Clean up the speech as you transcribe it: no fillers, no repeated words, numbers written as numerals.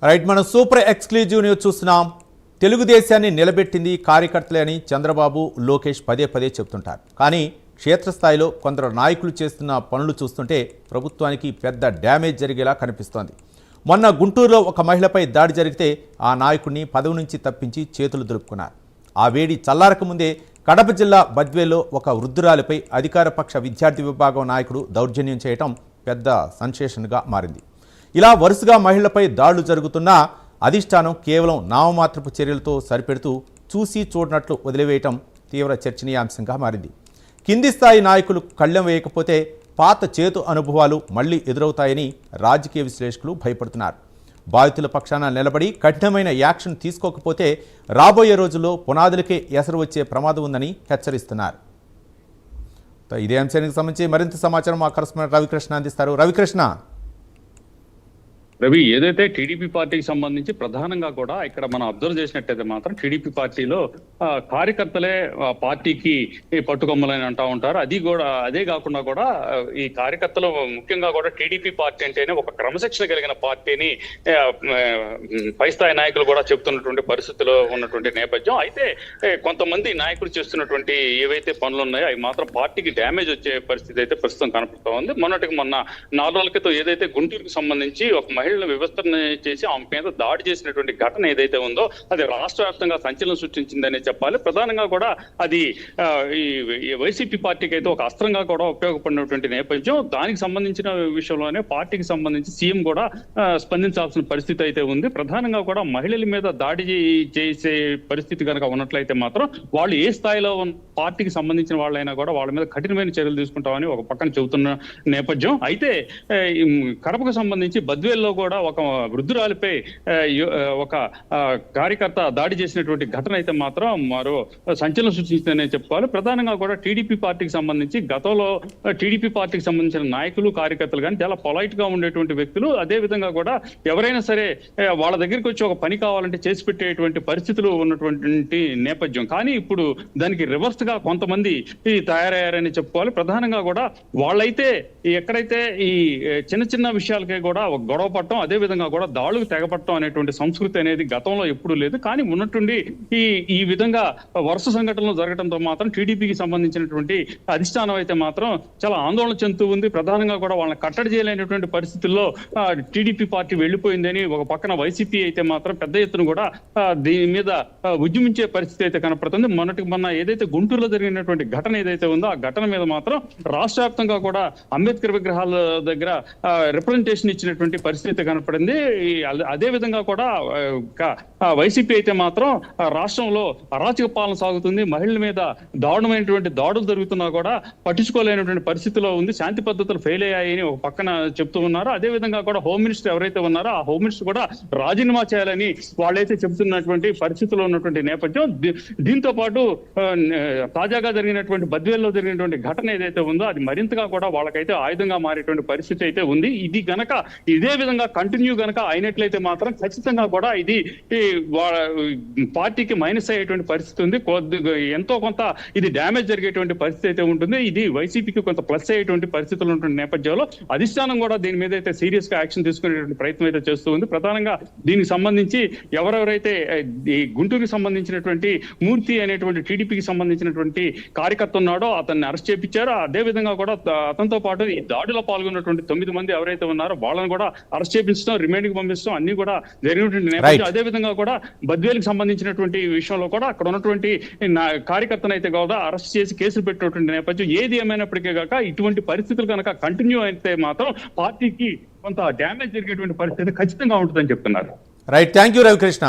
Right, మనం super exclusive news చూస్తున్నాం. తెలుగుదేశాన్ని నిలబెట్టింది కార్యకర్తలే అని చంద్రబాబు, లోకేష్ పదే పదే చెప్తుంటారు. కానీ క్షేత్రస్థాయిలో కొందరు నాయకులు చేస్తున్న పనులు చూస్తుంటే ప్రభుత్వానికి పెద్ద డ్యామేజ్ జరిగేలా కనిపిస్తోంది. మొన్న గుంటూరులో ఒక మహిళపై దాడి జరిగితే ఆ నాయకుడిని పదవి నుంచి తప్పించి చేతులు దులుపుకున్నారు. ఆ వేడి చల్లారక ముందే కడప జిల్లా బద్వేల్లో ఒక వృద్ధురాలిపై అధికార పక్ష విద్యార్థి విభాగం నాయకుడు దౌర్జన్యం చేయటం పెద్ద సెన్సేషన్గా మారింది. ఇలా వరుసగా మహిళలపై దాడులు జరుగుతున్నా అధిష్టానం కేవలం నామమాత్రపు చర్యలతో సరిపెడుతూ చూసి చూడనట్లు వదిలివేయటం తీవ్ర చర్చనీయాంశంగా మారింది. కింది స్థాయి నాయకులు కళ్ళెం వేయకపోతే పాత చేతు అనుభవాలు మళ్లీ ఎదురవుతాయని రాజకీయ విశ్లేషకులు భయపడుతున్నారు. బాధితుల పక్షాన నిలబడి కఠినమైన యాక్షన్ తీసుకోకపోతే రాబోయే రోజుల్లో పునాదులకే ఎసరు వచ్చే ప్రమాదం ఉందని హెచ్చరిస్తున్నారు. ఇదే అంశానికి సంబంధించి మరింత సమాచారం మా కరెస్పాండెంట్ రవికృష్ణ అందిస్తారు. రవికృష్ణ, రవి, ఏదైతే టీడీపీ పార్టీకి సంబంధించి ప్రధానంగా కూడా ఇక్కడ మనం అబ్జర్వ్ చేసినట్టయితే మాత్రం టీడీపీ పార్టీలో కార్యకర్తలే పార్టీకి పట్టుకొమ్మలని అంటూ ఉంటారు. అదే కాకుండా కూడా ఈ కార్యకర్తలు ముఖ్యంగా కూడా టీడీపీ పార్టీ అంటేనే ఒక క్రమశిక్షణ కలిగిన పార్టీని పై స్థాయి నాయకులు కూడా చెప్తున్నటువంటి పరిస్థితిలో ఉన్నటువంటి నేపథ్యం. అయితే కొంతమంది నాయకులు చేస్తున్నటువంటి ఏవైతే పనులు ఉన్నాయో అవి మాత్రం పార్టీకి డ్యామేజ్ వచ్చే పరిస్థితి అయితే ప్రస్తుతం కనపడుతూ ఉంది. మొన్న 4 రోజుల క్రితం ఏదైతే గుంటూరుకు సంబంధించి ఒక మహిళ వివస్థను చేసి ఆమె మీద దాడి చేసినటువంటి ఘటన ఏదైతే ఉందో అది రాష్ట్ర వ్యాప్తంగా సంచలనం సృష్టించిందనే చెప్పాలి. ప్రధానంగా కూడా అది ఈ వైసీపీ పార్టీకి అయితే ఒక అస్త్రంగా కూడా ఉపయోగపడినటువంటి నేపథ్యం. దానికి సంబంధించిన విషయంలోనే పార్టీకి సంబంధించి సీఎం కూడా స్పందించాల్సిన పరిస్థితి అయితే ఉంది. ప్రధానంగా కూడా మహిళల మీద దాడి చేసే పరిస్థితి కనుక ఉన్నట్లయితే మాత్రం వాళ్ళు ఏ స్థాయిలో పార్టీకి సంబంధించిన వాళ్ళైనా కూడా వాళ్ళ మీద కఠినమైన చర్యలు తీసుకుంటామని ఒక పక్కన చెబుతున్న నేపథ్యం. అయితే కడపకు సంబంధించి బద్వేల్లో కూడా ఒక వృద్ధురాలిపై ఒక కార్యకర్త దాడి చేసినటువంటి ఘటన అయితే మాత్రం మరో సంచలనం సృష్టించిందనే చెప్పుకోవాలి. ప్రధానంగా కూడా టీడీపీ పార్టీకి సంబంధించి గతంలో టీడీపీ పార్టీకి సంబంధించిన నాయకులు, కార్యకర్తలు కానీ చాలా పొలైట్ గా ఉండేటువంటి వ్యక్తులు, అదే విధంగా కూడా ఎవరైనా సరే వాళ్ళ దగ్గరికి వచ్చి ఒక పని కావాలంటే చేసి పెట్టేటువంటి పరిస్థితులు ఉన్నటువంటి నేపథ్యం. కానీ ఇప్పుడు దానికి రివర్స్ గా కొంతమంది తయారయ్యారని చెప్పుకోవాలి. ప్రధానంగా కూడా వాళ్ళైతే ఎక్కడైతే ఈ చిన్న చిన్న విషయాలకే కూడా గొడవ పట్టడం, అదే విధంగా కూడా దాడులకు తెగపట్టడం అనేటువంటి సంస్కృతి అనేది గతంలో ఎప్పుడూ లేదు. కానీ ఉన్నట్టుండి ఈ విధంగా వరుస సంఘటనలు జరగడంతో మాత్రం టీడీపీకి సంబంధించినటువంటి అధిష్టానం అయితే మాత్రం చాలా ఆందోళన చెందుతూ ఉంది. ప్రధానంగా కూడా వాళ్ళని కట్టడి చేయలేనటువంటి పరిస్థితుల్లో టీడీపీ పార్టీ వెళ్లిపోయిందని ఒక పక్కన వైసీపీ అయితే మాత్రం పెద్ద ఎత్తున కూడా దీని మీద ఉద్యమించే పరిస్థితి అయితే కనపడుతుంది. మొన్న ఏదైతే గుంటూరులో జరిగినటువంటి ఘటన ఏదైతే ఉందో ఆ ఘటన మీద మాత్రం రాష్ట్ర వ్యాప్తంగా కూడా అంబేద్కర్ విగ్రహాల దగ్గర రిప్రజెంటేషన్ ఇచ్చినటువంటి పరిస్థితి కనపడింది. అదే విధంగా కూడా వైసీపీ అయితే మాత్రం రాష్ట్రంలో అరాచక పాలన సాగుతుంది, మహిళల మీద దారుణమైనటువంటి దాడులు జరుగుతున్నా కూడా పట్టించుకోలేనటువంటి పరిస్థితిలో ఉంది, శాంతి పద్ధతులు ఫెయిల్ అయ్యాయని ఒక పక్కన చెప్తూ ఉన్నారు. అదే విధంగా కూడా హోమ్ మినిస్టర్ ఎవరైతే ఉన్నారో ఆ హోమ్ మినిస్టర్ కూడా రాజీనామా చేయాలని వాళ్ళైతే చెబుతున్నటువంటి పరిస్థితిలో ఉన్నటువంటి నేపథ్యం. దీంతో పాటు తాజాగా జరిగినటువంటి బద్వేల్లో జరిగినటువంటి ఘటన ఏదైతే ఉందో అది మరింతగా కూడా వాళ్ళకైతే ఆయుధంగా మారేటువంటి పరిస్థితి అయితే ఉంది. ఇది గనక ఇదే విధంగా కంటిన్యూ గనక అయినట్లయితే మాత్రం ఖచ్చితంగా కూడా ఇది పార్టీకి మైనస్ అయ్యేటువంటి పరిస్థితి ఉంది. ఎంతో కొంత ఇది డ్యామేజ్ జరిగేటువంటి పరిస్థితి అయితే ఉంటుంది. ఇది వైసీపీకి కొంత ప్లస్ అయ్యేటువంటి పరిస్థితులు ఉంటున్న నేపథ్యంలో అధిష్టానం కూడా దీని మీద అయితే సీరియస్ గా యాక్షన్ తీసుకునేటువంటి ప్రయత్నం అయితే చేస్తూ ఉంది. ప్రధానంగా దీనికి సంబంధించి ఎవరెవరైతే ఈ గుంటూరుకి సంబంధించినటువంటి మూర్తి అనేటువంటి టీడీపీకి సంబంధించినటువంటి కార్యకర్త ఉన్నాడో అతన్ని అరెస్ట్ చేయించారు. అదే విధంగా కూడా అతనితో పాటు ఈ దాడిలో పాల్గొన్నటువంటి 9 మంది ఎవరైతే ఉన్నారో వాళ్ళని కూడా అరెస్ట్ చేయించడం, రిమాండ్కి పంపిస్తాం అన్ని కూడా జరిగినటువంటి నేపథ్యం. అదే విధంగా కూడా బద్వేలుకి సంబంధించినటువంటి విషయంలో కూడా అక్కడ ఉన్నటువంటి కార్యకర్తను అయితే కూడా అరెస్ట్ చేసి కేసులు పెట్టినటువంటి నేపథ్యం. ఏది ఏమైనప్పటికీ కాక ఇటువంటి పరిస్థితులు కనుక కంటిన్యూ అయితే మాత్రం పార్టీకి కొంత డ్యామేజ్ జరిగేటువంటి పరిస్థితి ఖచ్చితంగా ఉంటుందని చెప్తున్నారు. Right, thank you Ravikrishna.